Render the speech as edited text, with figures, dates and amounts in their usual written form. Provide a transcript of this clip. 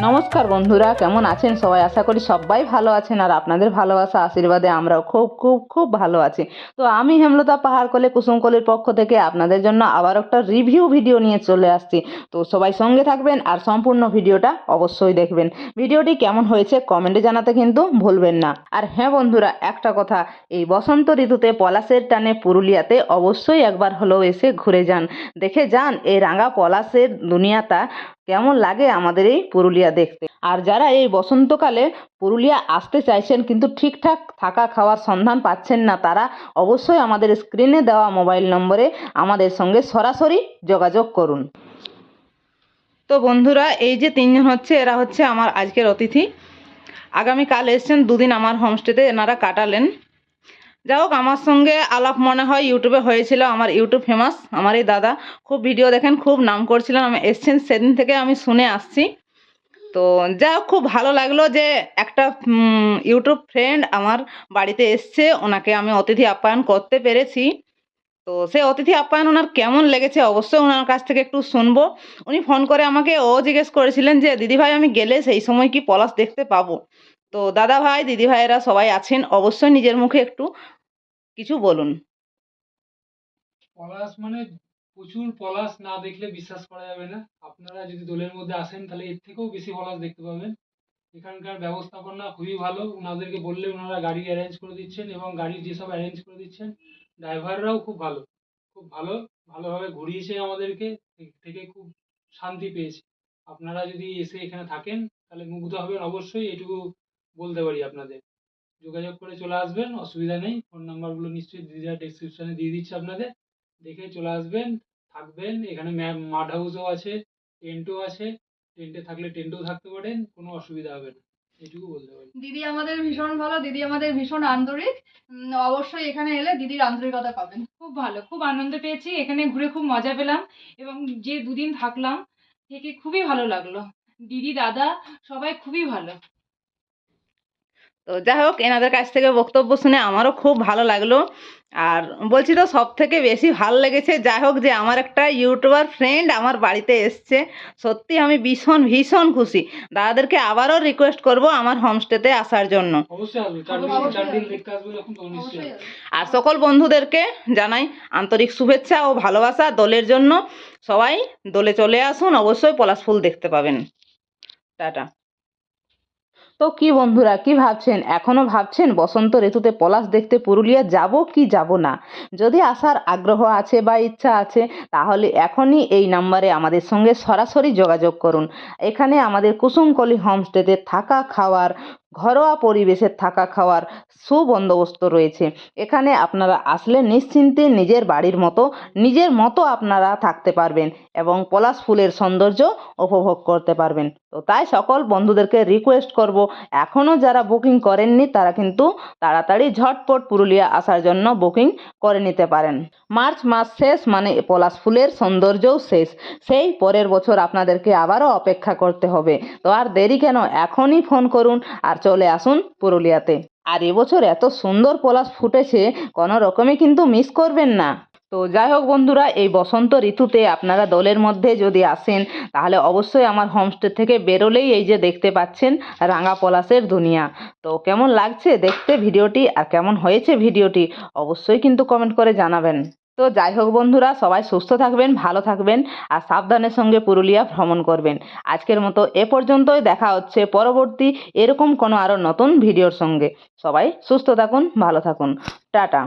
নমস্কার বন্ধুরা, কেমন আছেন সবাই? আশা করি সবাই ভালো আছেন আর আপনাদের ভালোবাসা আশীর্বাদে আমরাও খুব খুব খুব ভালো আছি। তো আমি হেমলতা পাহাড়কলে কুসুমকলির পক্ষ থেকে আপনাদের জন্য আবার একটা রিভিউ ভিডিও নিয়ে চলে আসছি। তো সবাই সঙ্গে থাকবেন আর সম্পূর্ণ ভিডিওটা অবশ্যই দেখবেন। ভিডিওটি কেমন হয়েছে কমেন্টে জানাতে কিন্তু ভুলবেন না। আর হ্যাঁ বন্ধুরা, একটা কথা, এই বসন্ত ঋতুতে পলাশের টানে পুরুলিয়াতে অবশ্যই একবার হলেও এসে ঘুরে যান, দেখে যান এই রাঙা পলাশের দুনিয়াটা কেমন লাগে আমাদের এই পুরুলিয়া দেখতে। আর যারা এই বসন্তকালে পুরুলিয়া আসতে চাইছেন কিন্তু ঠিকঠাক থাকা খাওয়ার সন্ধান পাচ্ছেন না, তারা অবশ্যই আমাদের স্ক্রিনে দেওয়া মোবাইল নম্বরে আমাদের সঙ্গে সরাসরি যোগাযোগ করুন। তো বন্ধুরা, এই যে তিনজন হচ্ছে, এরা হচ্ছে আমার আজকের অতিথি। আগামীকাল এসছেন, দুদিন আমার হোমস্টেতে এনারা কাটালেন। যাই হোক, আমার সঙ্গে আলাপ মনে হয় ইউটিউবে হয়েছিল। আমার ইউটিউব ফেমাস, আমার এই দাদা খুব ভিডিও দেখেন, খুব নাম করছিলেন। আমি এসছেন সেদিন থেকে আমি শুনে আসছি। তো যাই হোক, খুব ভালো লাগলো যে একটা ইউটিউব ফ্রেন্ড আমার বাড়িতে এসছে, ওনাকে আমি অতিথি আপ্যায়ন করতে পেরেছি। তো সেই অতিথি আপ্যায়ন ওনার কেমন লেগেছে অবশ্যই ওনার কাছ থেকে একটু শুনবো। উনি ফোন করে আমাকে জিজ্ঞেস করেছিলেন যে দিদিভাই, আমি গেলে সেই সময় কি পলাশ দেখতে পাবো? তো দাদা ভাই দিদি ভাইয়েরা সবাই আছেন, অবশ্যই নিজের মুখে একটু কিছু বলুন। পলাশ মানে প্রচুর পলাশ না দেখলে বিশ্বাস করা যাবে না। আপনারা যদি দোলের মধ্যে আসেন তাহলে এর থেকেও বেশি পলাশ দেখতে পাবেন। এখানকার ব্যবস্থাপনা খুবই ভালো। ওনাদেরকে বললে ওনারা গাড়ি অ্যারেঞ্জ করে দিচ্ছেন এবং গাড়ির যেসব অ্যারেঞ্জ করে দিচ্ছেন, ড্রাইভাররাও খুব ভালো, খুব ভালো, ভালোভাবে ঘুরিয়েছে আমাদেরকে, থেকে খুব শান্তি পেয়েছি। আপনারা যদি এসে এখানে থাকেন তাহলে মুগ্ধ হবেন অবশ্যই, এটুকু বলতে পারি আপনাদের। যোগাযোগ করে চলে আসবেন, অসুবিধা নেই। ফোন নাম্বারগুলো নিশ্চয়ই দিদিরা ডেসক্রিপশনে দিয়ে দিচ্ছে আপনাদের, দেখে চলে আসবেন, থাকবেন। এখানে মাড হাউসও আছে, টেন্টও আছে। টেন্টে থাকলে টেন্টেও থাকতে পারেন, কোনো অসুবিধা হবে না, এটুকু বলতে পারি। দিদি আমাদের ভীষণ ভালো, দিদি আমাদের ভীষণ আন্তরিক। অবশ্যই এখানে এলে দিদির আন্তরিকতা পাবেন। খুব ভালো, খুব আনন্দ পেয়েছি, এখানে ঘুরে খুব মজা পেলাম এবং যে দুদিন থাকলাম থেকে খুবই ভালো লাগলো। দিদি দাদা সবাই খুবই ভালো। তো যাই হোক, এনাদের কাছ থেকে বক্তব্য শুনে আমারও খুব ভালো লাগলো। আর বলছি তো, সব থেকে বেশি ভালো লেগেছে যাই হোক যে আমার একটা ইউটিউবার ফ্রেন্ড আমার বাড়িতে এসছে। সত্যি আমি ভীষণ ভীষণ খুশি। দাদাদেরকে আবারও রিকোয়েস্ট করব আমার হোমস্টেতে আসার জন্য। অবশ্যই আসবে, চার দিন দেখতে আসবে যখন, তখন নিশ্চয়ই আসবে। আর সকল বন্ধুদেরকে জানাই আন্তরিক শুভেচ্ছা ও ভালোবাসা দোলের জন্য। সবাই দোলে চলে আসুন, অবশ্যই পলাশ ফুল দেখতে পাবেন। টাটা। তো কি বন্ধুরা, কি ভাবছেন? এখনও ভাবছেন বসন্ত ঋতুতে পলাশ দেখতে পুরুলিয়া যাব কি যাব না? যদি আসার আগ্রহ আছে বা ইচ্ছা আছে, তাহলে এখনই এই নাম্বারে আমাদের সঙ্গে সরাসরি যোগাযোগ করুন। এখানে আমাদের কুসুমকলি হোমস্টেতে থাকা খাওয়ার, ঘরোয়া পরিবেশে থাকা খাওয়ার সুবন্দোবস্ত রয়েছে। এখানে আপনারা আসলে নিশ্চিন্তে নিজের বাড়ির মতো নিজের মতো আপনারা থাকতে পারবেন এবং পলাশ ফুলের সৌন্দর্য উপভোগ করতে পারবেন। তো তাই সকল বন্ধুদেরকে রিকোয়েস্ট করব, এখনও যারা বুকিং করেননি তারা কিন্তু তাড়াতাড়ি ঝটপট পুরুলিয়া আসার জন্য বুকিং করে নিতে পারেন। মার্চ মাস শেষ মানে পলাশ ফুলের সৌন্দর্যও শেষ। সেই পরের বছর আপনাদেরকে আবারও অপেক্ষা করতে হবে। তো আর দেরি কেন, এখনই ফোন করুন আর চলে আসুন পুরুলিয়াতে। আর এবছর এত সুন্দর পলাশ ফুটেছে, কোনো রকমে কিন্তু মিস করবেন না। তো যাই হোক বন্ধুরা, এই বসন্ত ঋতুতে আপনারা দোলের মধ্যে যদি আসেন, তাহলে অবশ্যই আমার হোমস্টে থেকে বেরোলেই এই যে দেখতে পাচ্ছেন রাঙা পলাশের দুনিয়া। তো কেমন লাগছে দেখতে ভিডিওটি আর কেমন হয়েছে ভিডিওটি অবশ্যই কিন্তু কমেন্ট করে জানাবেন। তো যাই হোক বন্ধুরা, সবাই সুস্থ থাকবেন, ভালো থাকবেন আর সাবধানের সঙ্গে পুরুলিয়া ভ্রমণ করবেন। আজকের মতো এ পর্যন্তই, দেখা হচ্ছে পরবর্তী এরকম কোনো আরও নতুন ভিডিওর সঙ্গে। সবাই সুস্থ থাকুন, ভালো থাকুন, টাটা।